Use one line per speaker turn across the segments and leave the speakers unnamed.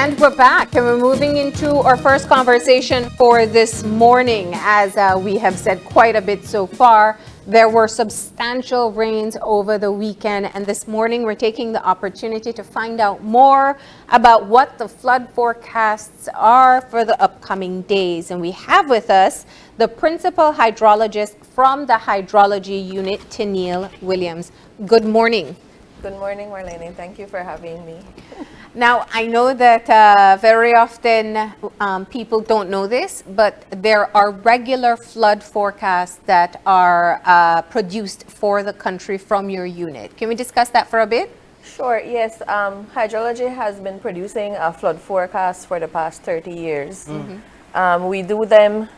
And we're back, and we're moving into our first conversation for this morning. As we have said quite a bit so far, there were substantial rains over the weekend, and this morning we're taking the opportunity to find out more about what the flood forecasts are for the upcoming days. And we have with us the principal hydrologist from the hydrology unit, Tennille Williams. Good morning.
Good morning, Marlene. Thank you for having me.
Now, I know that very often people don't know this, but there are regular flood forecasts that are produced for the country from your unit. Can we discuss that for a bit?
Sure, yes. Hydrology has been producing a flood forecast for the past 30 years. We do them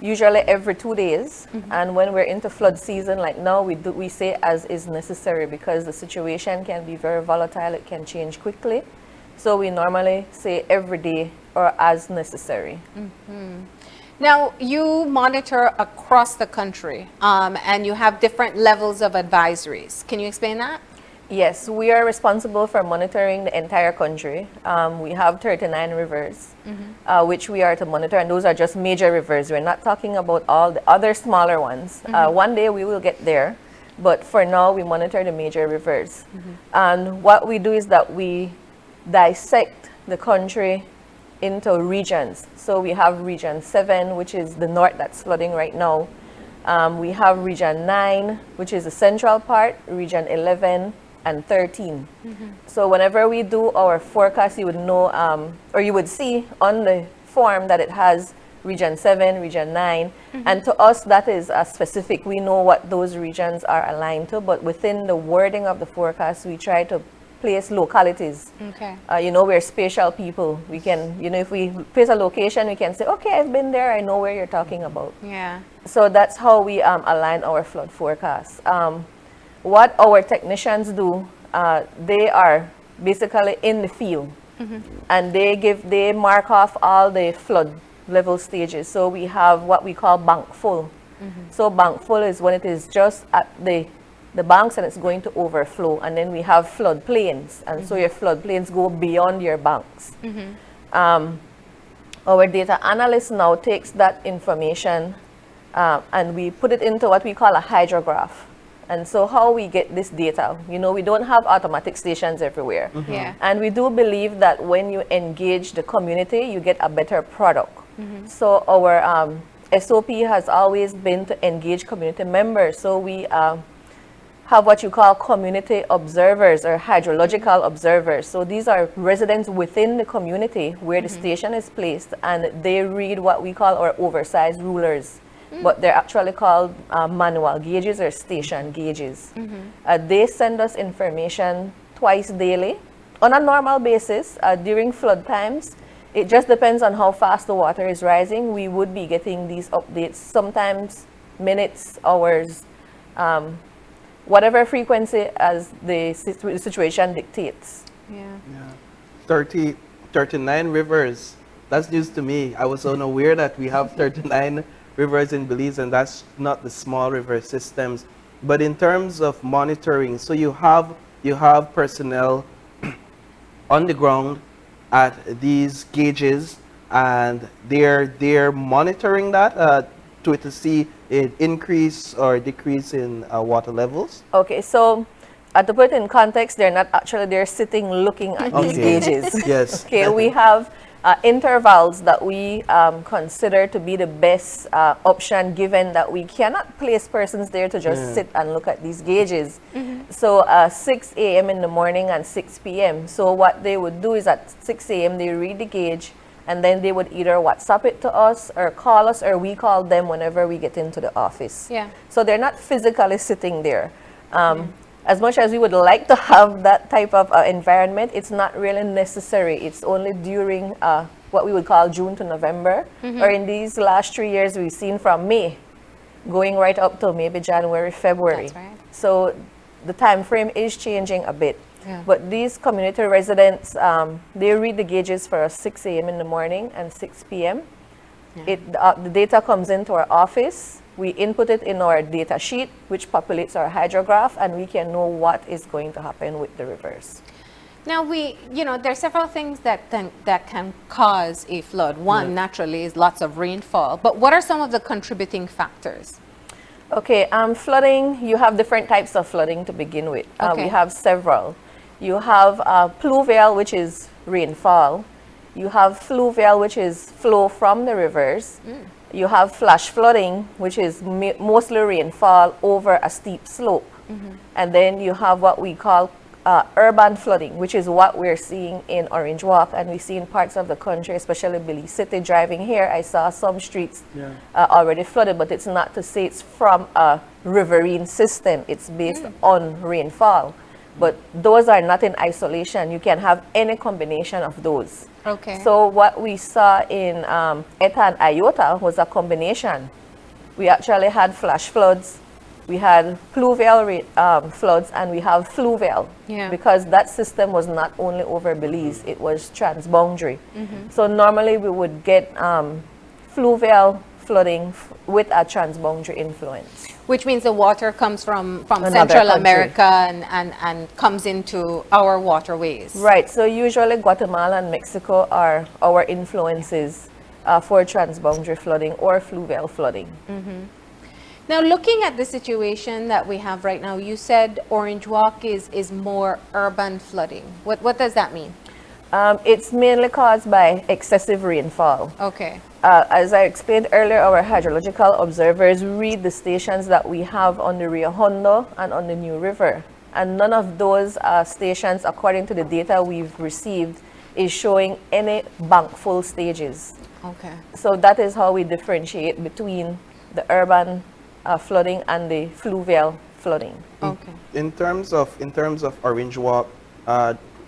usually every 2 days, and when we're into flood season like now, we say as is necessary because the situation can be very volatile. It can change quickly. So we normally say every day or as necessary.
Now, you monitor across the country and you have different levels of advisories. Can you explain that?
Yes, we are responsible for monitoring the entire country. We have 39 rivers, which we are to monitor, and those are just major rivers. We're not talking about all the other smaller ones. One day we will get there, but for now we monitor the major rivers. And what we do is that we dissect the country into regions. So we have region 7, which is the north that's flooding right now. We have region 9, which is the central part, region 11 and 13. So whenever we do our forecast, you would know, or you would see on the form that it has region 7, region 9, and to us that is specific. We know what those regions are aligned to, but within the wording of the forecast, we try to place localities.
Okay.
We're spatial people. We can, if we place a location, we can say, okay, I've been there, I know where you're talking about.
Yeah.
So that's how we align our flood forecast. What our technicians do, they are basically in the field, and they mark off all the flood level stages. So we have what we call bank full. So bank full is when it is just at the banks and it's going to overflow, and then we have flood plains, and so your flood plains go beyond your banks. Our data analyst now takes that information and we put it into what we call a hydrograph. And so how we get this data, we don't have automatic stations everywhere.
Yeah.
And we do believe that when you engage the community, you get a better product. So our SOP has always been to engage community members. So we have what you call community observers or hydrological observers. So these are residents within the community where the station is placed, and they read what we call our oversized rulers. But they're actually called manual gauges or station gauges. They send us information twice daily on a normal basis. During flood times, it just depends on how fast the water is rising. We would be getting these updates, sometimes minutes, hours, whatever frequency as the situation dictates.
Yeah.
39 rivers. That's news to me. I was unaware that we have 39 rivers in Belize, and that's not the small river systems. But in terms of monitoring, so you have personnel on the ground at these gauges, and they're monitoring that to see an increase or decrease in water levels.
Okay, so to put it in context, they're sitting looking at these gauges.
Yes.
Okay, we have intervals that we consider to be the best option, given that we cannot place persons there to just sit and look at these gauges. So 6 a.m. in the morning and 6 p.m. So what they would do is at 6 a.m. they read the gauge, and then they would either WhatsApp it to us or call us, or we call them whenever we get into the office.
Yeah.
So they're not physically sitting there. As much as we would like to have that type of environment, it's not really necessary. It's only during what we would call June to November, or in these last 3 years, we've seen from May going right up to maybe January, February.
That's right.
So the time frame is changing a bit.
Yeah.
But these community residents, they read the gauges for us 6 a.m. in the morning and 6 p.m. The data comes into our office. We input it in our data sheet, which populates our hydrograph, and we can know what is going to happen with the rivers.
Now there's several things that can cause a flood. One, naturally, is lots of rainfall. But what are some of the contributing factors?
Okay, flooding, you have different types of flooding to begin with.
Okay.
We have several. You have pluvial, which is rainfall. You have fluvial, which is flow from the rivers. You have flash flooding, which is mostly rainfall over a steep slope. And then you have what we call urban flooding, which is what we're seeing in Orange Walk, and we see in parts of the country, especially Belize City. Driving here, I saw some streets already flooded, but it's not to say it's from a riverine system. It's based on rainfall. But those are not in isolation. You can have any combination of those.
Okay.
So what we saw in Eta and Iota was a combination. We actually had flash floods, we had pluvial floods, and we have fluvial.
Yeah.
Because that system was not only over Belize, it was transboundary. So normally we would get fluvial flooding with a transboundary influence.
Which means the water comes from
Another
Central
country.
America and comes into our waterways.
Right, so usually Guatemala and Mexico are our influences for transboundary flooding or fluvial flooding.
Now, looking at the situation that we have right now, you said Orange Walk is more urban flooding. What does that mean?
It's mainly caused by excessive rainfall.
Okay.
As I explained earlier, our hydrological observers read the stations that we have on the Rio Hondo and on the New River. And none of those stations, according to the data we've received, is showing any bankful stages.
Okay.
So that is how we differentiate between the urban flooding and the fluvial flooding.
Okay.
In terms of Orange Walk,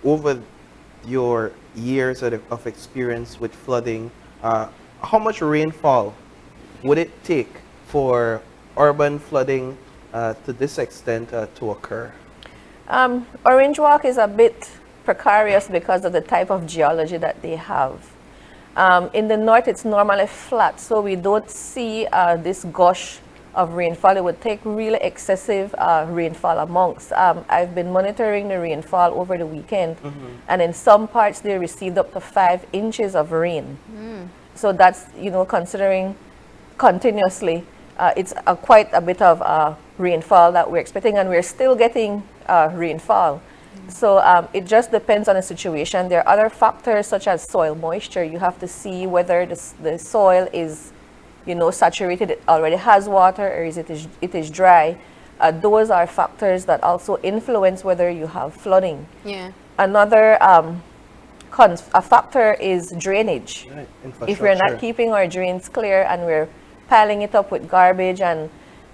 over your years of experience with flooding, how much rainfall would it take for urban flooding to this extent to occur?
Orange Walk is a bit precarious because of the type of geology that they have. In the north, it's normally flat, so we don't see this gush of rainfall. It would take really excessive rainfall amounts. I've been monitoring the rainfall over the weekend, and in some parts they received up to 5 inches of rain. So that's, considering continuously, it's quite a bit of rainfall that we're expecting, and we're still getting rainfall. So it just depends on the situation. There are other factors such as soil moisture. You have to see whether the soil is saturated, it already has water, or it is dry. Those are factors that also influence whether you have flooding.
Yeah.
Another a factor is drainage.
Right.
If we're not keeping our drains clear and we're piling it up with garbage, and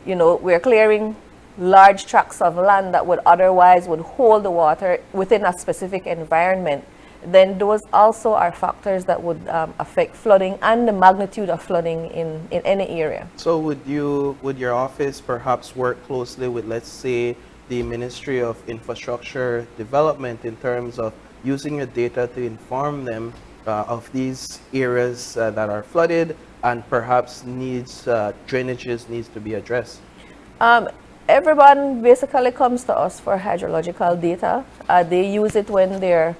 we're clearing large tracts of land that would otherwise hold the water within a specific environment, then those also are factors that would affect flooding and the magnitude of flooding in any area.
So would your office perhaps work closely with, let's say, the Ministry of Infrastructure Development in terms of using your data to inform them of these areas that are flooded and perhaps drainages needs to be addressed?
Everyone basically comes to us for hydrological data. They use it when they're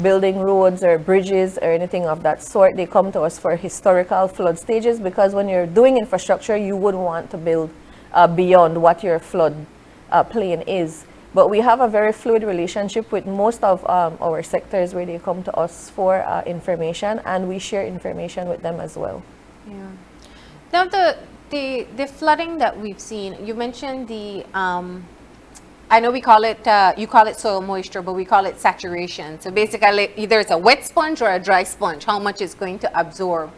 building roads or bridges or anything of that sort. They come to us for historical flood stages, because when you're doing infrastructure, you wouldn't want to build beyond what your flood plain is. But we have a very fluid relationship with most of our sectors where they come to us for information, and we share information with them as well.
Yeah. Now the flooding that we've seen, you mentioned I know we call it, you call it soil moisture, but we call it saturation. So basically, either it's a wet sponge or a dry sponge, how much it's going to absorb.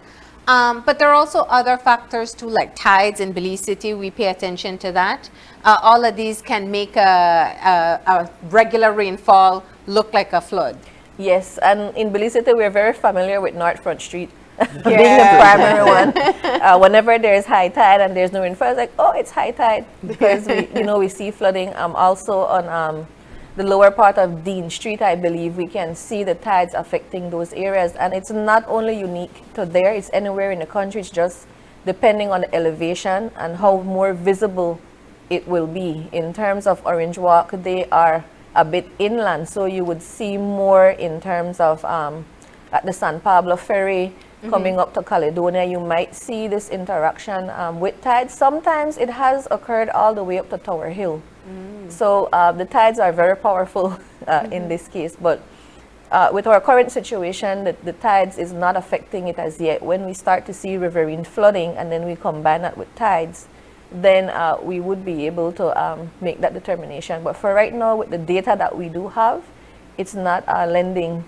But there are also other factors too, like tides in Belize City. We pay attention to that. All of these can make a regular rainfall look like a flood.
Yes, and in Belize City, we're very familiar with North Front Street. Being the primary one, whenever there's high tide and there's no rainfall, it's like, oh, it's high tide, because we see flooding. Also on the lower part of Dean Street, I believe, we can see the tides affecting those areas, and it's not only unique to there; it's anywhere in the country. It's just depending on the elevation and how more visible it will be. In terms of Orange Walk, they are a bit inland, so you would see more in terms of at the San Pablo Ferry coming up to Caledonia. You might see this interaction with tides. Sometimes it has occurred all the way up to Tower Hill. So the tides are very powerful in this case, but with our current situation, the tides is not affecting it as yet. When we start to see riverine flooding and then we combine that with tides, then we would be able to make that determination. But for right now, with the data that we do have, it's not lending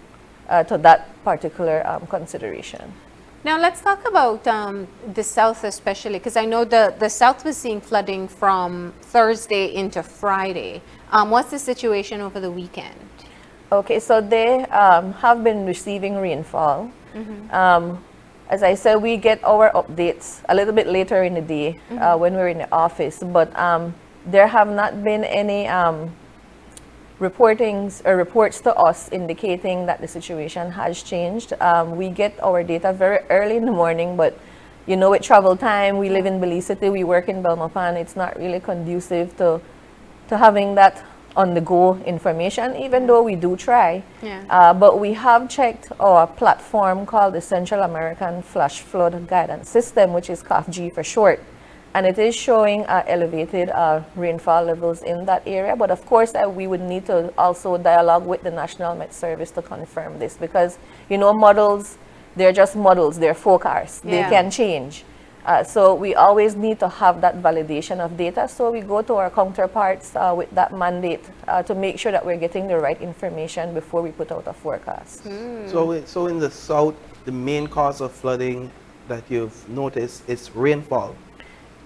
to that particular consideration.
Now let's talk about the south especially, because I know the south was seeing flooding from Thursday into Friday. What's the situation over the weekend?
Okay, so they have been receiving rainfall. As I said, we get our updates a little bit later in the day when we're in the office, but there have not been any reportings or reports to us indicating that the situation has changed. We get our data very early in the morning, but you know, with travel time, we live in Belize City, we work in Belmopan, it's not really conducive to having that on-the-go information, even though we do try. But we have checked our platform called the Central American Flash Flood Guidance System, which is CAFG for short. And it is showing elevated rainfall levels in that area. But of course, we would need to also dialogue with the National Met Service to confirm this, because, you know, models, they're just models, they're forecasts. They can change. So we always need to have that validation of data. So we go to our counterparts with that mandate to make sure that we're getting the right information before we put out a forecast.
So in the south, the main cause of flooding that you've noticed is rainfall.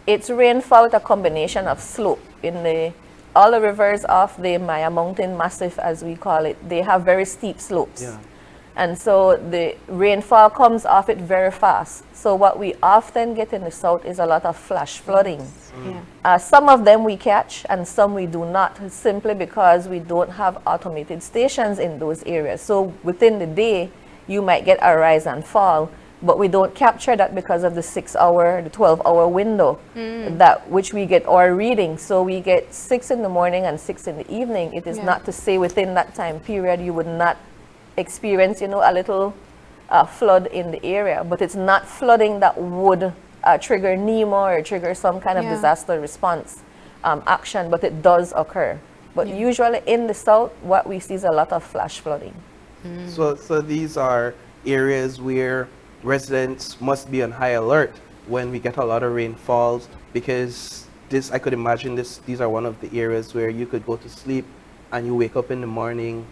It's rainfall with a combination of slope. All the rivers of the Maya Mountain Massif, as we call it, they have very steep slopes. And so the rainfall comes off it very fast. So what we often get in the south is a lot of flash flooding. Some of them we catch and some we do not, simply because we don't have automated stations in those areas. So within the day, you might get a rise and fall, but we don't capture that because of the 6-hour, the 12-hour window that which we get our reading. So we get 6 in the morning and 6 in the evening. It is not to say within that time period you would not experience, you know, a little flood in the area, but it's not flooding that would trigger NEMA or trigger some kind of disaster response action, but it does occur. But usually in the south, what we see is a lot of flash flooding.
So these are areas where residents must be on high alert when we get a lot of rainfalls, because I could imagine these are one of the areas where you could go to sleep and you wake up in the morning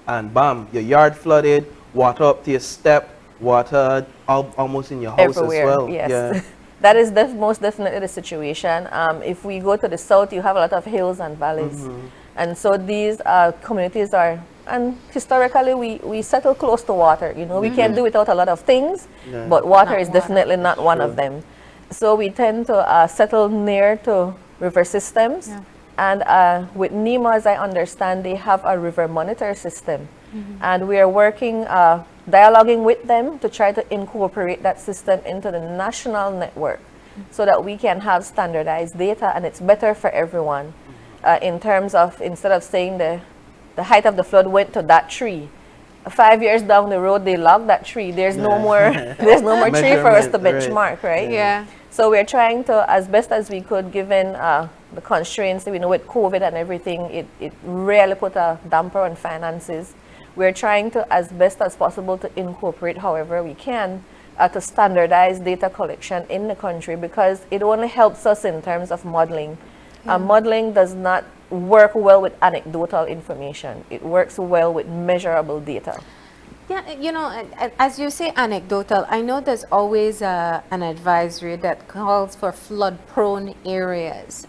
and bam, your yard flooded, water up to your step, water almost in your house
everywhere,
as well.
Yes. That is most definitely the situation. If we go to the south, you have a lot of hills and valleys. And so these communities are, and historically we settle close to water. You know, we can't do without a lot of things, but water is definitely not one of them. So we tend to settle near to river systems. And with NEMA, as I understand, they have a river monitor system. And we are working, dialoguing with them to try to incorporate that system into the national network so that we can have standardized data, and it's better for everyone. In terms of, instead of saying the height of the flood went to that tree, 5 years down the road they log that tree. There's no more tree for us to benchmark, right? So we're trying to, as best as we could, given the constraints, we know with COVID and everything, it really put a damper on finances. We're trying to, as best as possible, to incorporate however we can to standardize data collection in the country, because it only helps us in terms of modeling. Modeling does not work well with anecdotal information. It works well with measurable data.
Yeah, you know, as you say anecdotal, I know there's always an advisory that calls for flood-prone areas.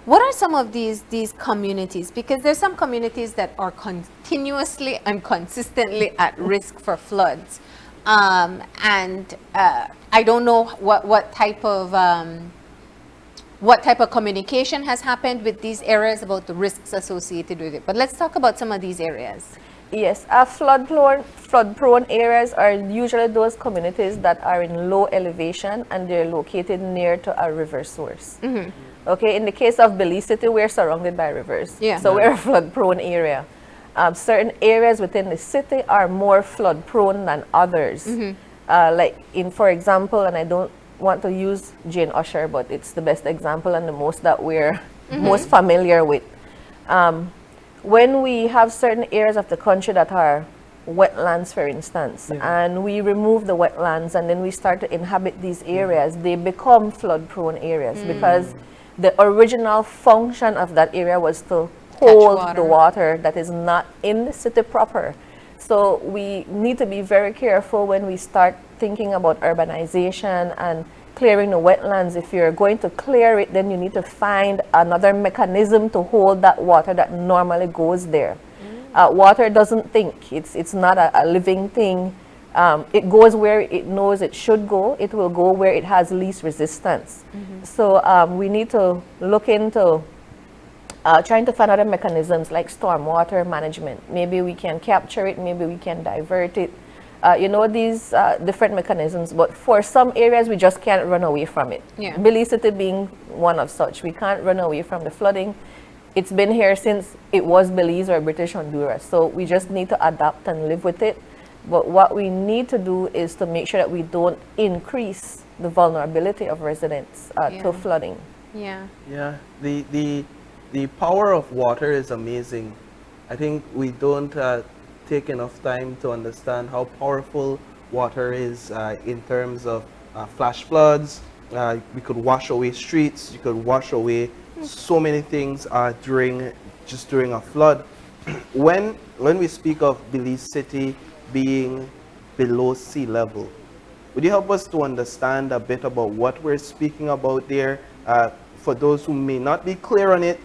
What are some of these communities? Because there's some communities that are continuously and consistently at risk for floods. And I don't know what type of communication has happened with these areas about the risks associated with it. But let's talk about some of these areas.
Yes, flood-prone areas are usually those communities that are in low elevation and they're located near to a river source. Okay, in the case of Belize City, we're surrounded by rivers.
Yeah.
So we're a flood-prone area. Certain areas within the city are more flood-prone than others. Like for example, and I don't want to use Jane Usher, but it's the best example and the most that we're most familiar with. When we have certain areas of the country that are wetlands, for instance, and we remove the wetlands and then we start to inhabit these areas, they become flood-prone areas because the original function of that area was to hold the water that is not in the city proper. So we need to be very careful when we start thinking about urbanization and clearing the wetlands. If you're going to clear it, then you need to find another mechanism to hold that water that normally goes there. Water doesn't think. It's not a living thing. It goes where it knows it should go. It will go where it has least resistance. So we need to look into trying to find other mechanisms like stormwater management. Maybe we can capture it, maybe we can divert it. These different mechanisms, but for some areas we just can't run away from it. Belize City being one of such. We can't run away from the flooding. It's been here since it was Belize or British Honduras, so we just need to adapt and live with it. But what we need to do is to make sure that we don't increase the vulnerability of residents to flooding.
Yeah, the power of water is amazing. I think we don't take enough time to understand how powerful water is in terms of flash floods. We could wash away streets, you could wash away so many things during a flood. When we speak of Belize City being below sea level, would you help us to understand a bit about what we're speaking about there? For those who may not be clear on it,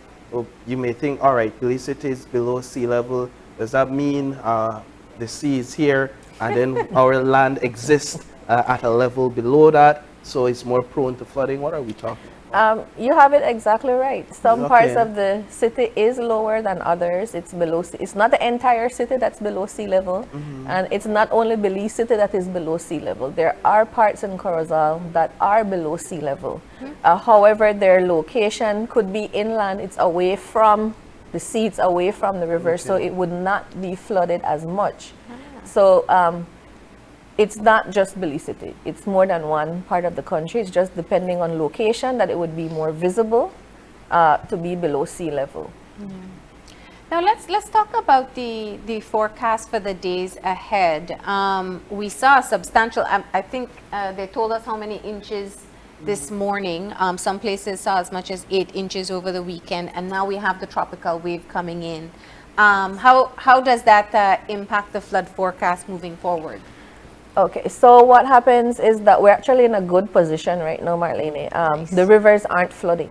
you may think, all right, Belize City is below sea level. Does that mean the sea is here and then our land exists at a level below that, so it's more prone to flooding? What are we talking about?
You have it exactly right. Some parts of the city is lower than others. It's below sea. It's not the entire city that's below sea level, and it's not only Belize City that is below sea level. There are parts in Corozal that are below sea level. However, their location could be inland. It's away from the sea, it's away from the river, so it would not be flooded as much. So it's not just Belize City. It's more than one part of the country. It's just depending on location that it would be more visible to be below sea level.
Now let's talk about the forecast for the days ahead. We saw a substantial, I think they told us how many inches this morning. Some places saw as much as 8 inches over the weekend, and now we have the tropical wave coming in. How does that impact the flood forecast moving forward?
Okay, so what happens is that we're actually in a good position right now, Marlene. The rivers aren't flooding.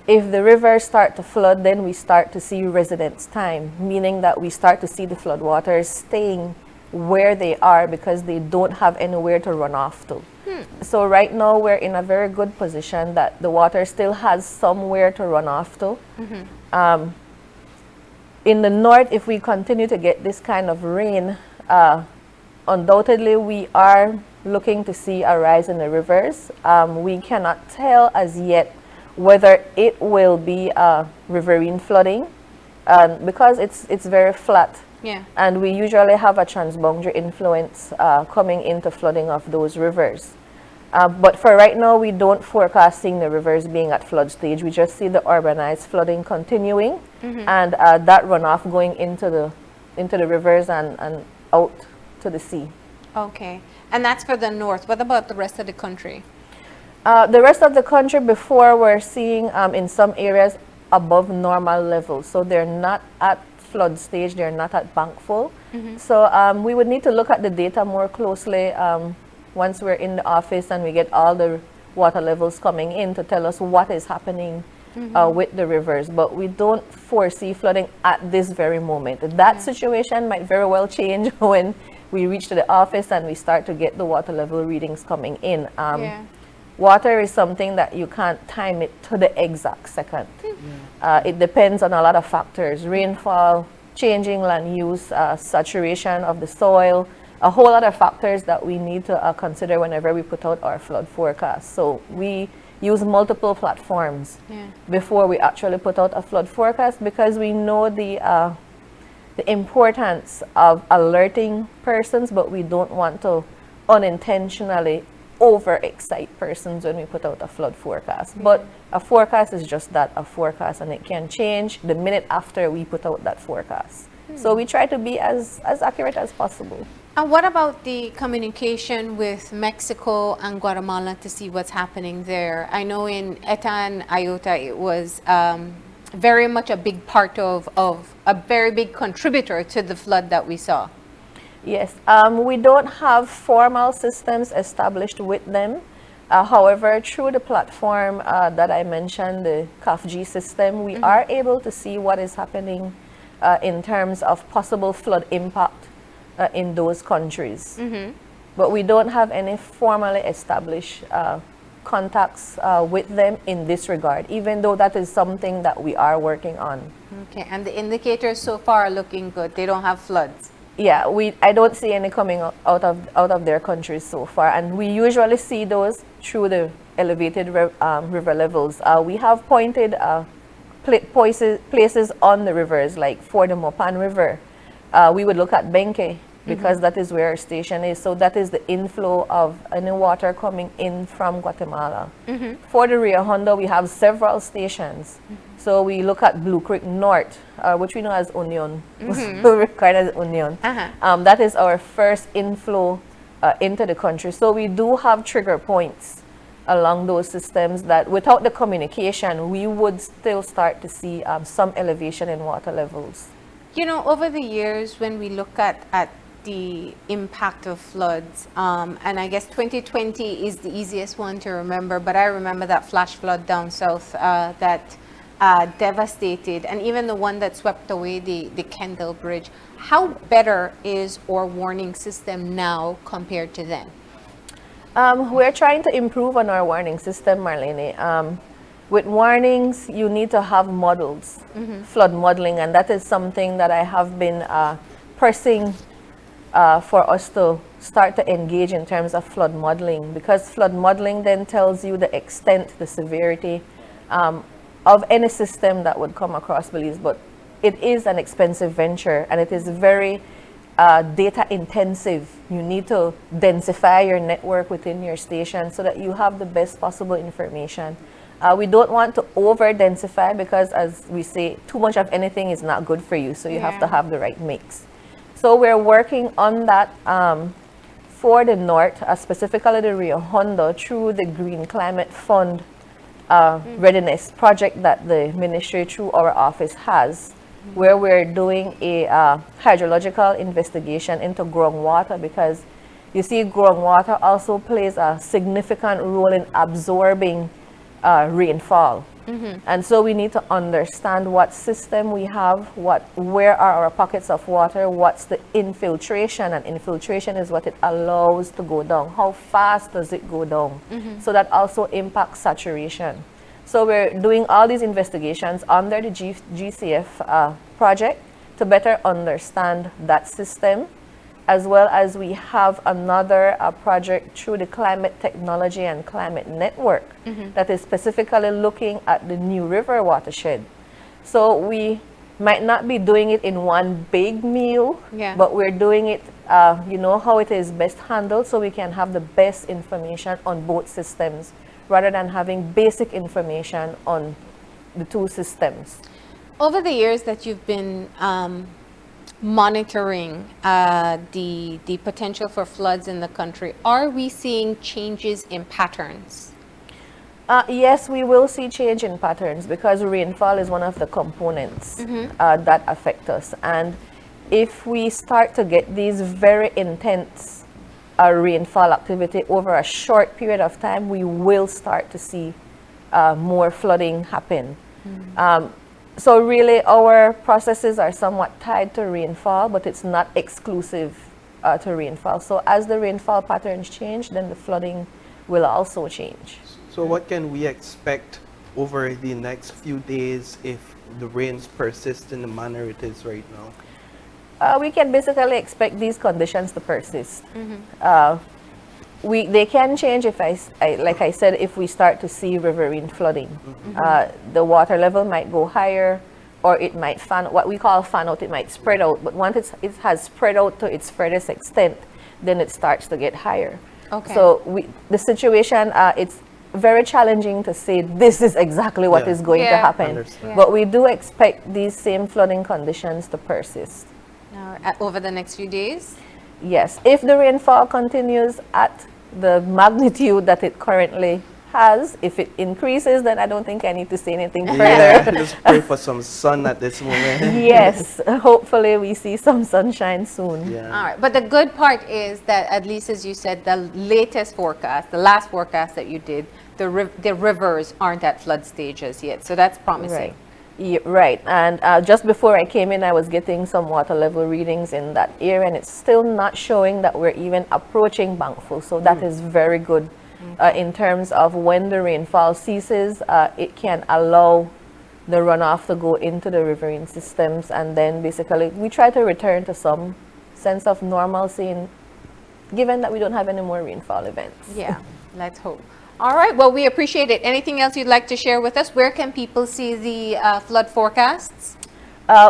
If the rivers start to flood, then we start to see residence time, meaning that we start to see the floodwaters staying where they are because they don't have anywhere to run off to. So right now we're in a very good position that the water still has somewhere to run off to. In the north, if we continue to get this kind of rain, undoubtedly we are looking to see a rise in the rivers. We cannot tell as yet whether it will be riverine flooding because it's very flat. And we usually have a transboundary influence coming into flooding of those rivers. But for right now, we don't forecast seeing the rivers being at flood stage. We just see the urbanized flooding continuing and that runoff going into the rivers and out to the sea.
Okay, and that's for the north. What about the rest of the country?
The rest of the country, before we're seeing in some areas above normal levels. So they're not at flood stage, they're not at bank full. So we would need to look at the data more closely once we're in the office and we get all the water levels coming in to tell us what is happening with the rivers. But we don't foresee flooding at this very moment. That situation might very well change when we reach to the office and we start to get the water level readings coming in. Water is something that you can't time it to the exact second. It depends on a lot of factors: rainfall, changing land use, saturation of the soil, a whole lot of factors that we need to consider whenever we put out our flood forecast. So we use multiple platforms before we actually put out a flood forecast, because we know the importance of alerting persons, but we don't want to unintentionally overexcite persons when we put out a flood forecast. But a forecast is just that, a forecast, and it can change the minute after we put out that forecast. So we try to be as accurate as possible.
And what about the communication with Mexico and Guatemala to see what's happening there? I know in Eta and Iota it was very much a big part of a very big contributor to the flood that we saw.
Yes, we don't have formal systems established with them. However, through the platform that I mentioned, the CAFG system, we are able to see what is happening in terms of possible flood impact in those countries. But we don't have any formally established contacts with them in this regard, even though that is something that we are working on.
Okay, and the indicators so far are looking good. They don't have floods.
Yeah, I don't see any coming out of their countries so far, and we usually see those through the elevated river levels. We have pointed places on the rivers, like for the Mopan River. We would look at Benque, because that is where our station is. So that is the inflow of any water coming in from Guatemala. For the Rio Hondo, we have several stations. So we look at Blue Creek North, which we know as Union, recorded as Union. That is our first inflow into the country. So we do have trigger points along those systems that without the communication, we would still start to see some elevation in water levels.
You know, over the years, when we look at the impact of floods, and I guess 2020 is the easiest one to remember, but I remember that flash flood down south that devastated, and even the one that swept away the Kendall Bridge. How better is our warning system now compared to then?
We're trying to improve on our warning system, Marlene. With warnings, you need to have models, flood modeling, and that is something that I have been pressing for us to start to engage in terms of flood modeling, because flood modeling then tells you the extent, the severity of any system that would come across Belize. But it is an expensive venture, and it is very data intensive. You need to densify your network within your station so that you have the best possible information. We don't want to over densify, because as we say, too much of anything is not good for you. So you have to have the right mix. So we're working on that for the north, specifically the Rio Hondo, through the Green Climate Fund readiness project that the ministry through our office has, where we're doing a hydrological investigation into groundwater, because you see groundwater also plays a significant role in absorbing rainfall. And so we need to understand what system we have, where are our pockets of water, what's the infiltration, and infiltration is what it allows to go down. How fast does it go down? So that also impacts saturation. So we're doing all these investigations under the GCF project to better understand that system, as well as we have another project through the Climate Technology and Climate Network that is specifically looking at the New River watershed. So we might not be doing it in one big meal, but we're doing it, you know, how it is best handled, so we can have the best information on both systems, rather than having basic information on the two systems.
Over the years that you've been monitoring the potential for floods in the country, are we seeing changes in patterns?
Yes, we will see change in patterns, because rainfall is one of the components that affect us. And if we start to get these very intense rainfall activity over a short period of time, we will start to see more flooding happen. So really, our processes are somewhat tied to rainfall, but it's not exclusive to rainfall. So as the rainfall patterns change, then the flooding will also change.
So what can we expect over the next few days if the rains persist in the manner it is right now?
We can basically expect these conditions to persist. they can change if like I said, if we start to see riverine flooding. The water level might go higher, or it might what we call fan out, it might spread out. But once it has spread out to its furthest extent, then it starts to get higher.
Okay.
So the situation, it's very challenging to say this is exactly what is going to happen.
Understand.
But we do expect these same flooding conditions to persist.
Over the next few days?
Yes, if the rainfall continues at the magnitude that it currently has, if it increases, then I don't think I need to say anything further.
Yeah, just pray for some sun at this moment.
Yes, hopefully we see some sunshine soon.
Yeah.
All right, but the good part is that, at least as you said, the latest forecast, the last forecast that you did, the rivers aren't at flood stages yet, so that's promising.
Right. Yeah, right, and just before I came in, I was getting some water level readings in that area, and it's still not showing that we're even approaching bankful, so that is very good. In terms of when the rainfall ceases, it can allow the runoff to go into the riverine systems, and then basically we try to return to some sense of normalcy, given that we don't have any more rainfall events.
Yeah, let's hope. All right, well, we appreciate it. Anything else you'd like to share with us? Where can people see the flood forecasts?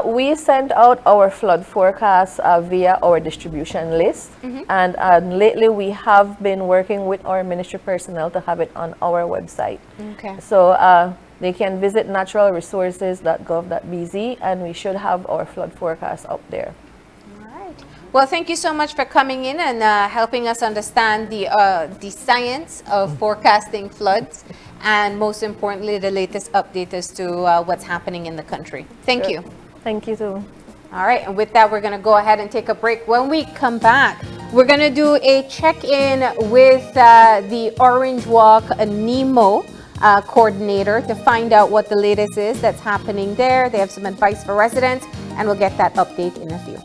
We send out our flood forecast via our distribution list, and lately we have been working with our ministry personnel to have it on our website.
Okay.
So they can visit naturalresources.gov.bz, and we should have our flood forecast up there.
Well, thank you so much for coming in and helping us understand the science of forecasting floods, and most importantly, the latest update as to what's happening in the country. Thank you.
Thank you too.
All right, and with that, we're going to go ahead and take a break. When we come back, we're going to do a check-in with the Orange Walk NEMO coordinator to find out what the latest is that's happening there. They have some advice for residents, and we'll get that update in a few.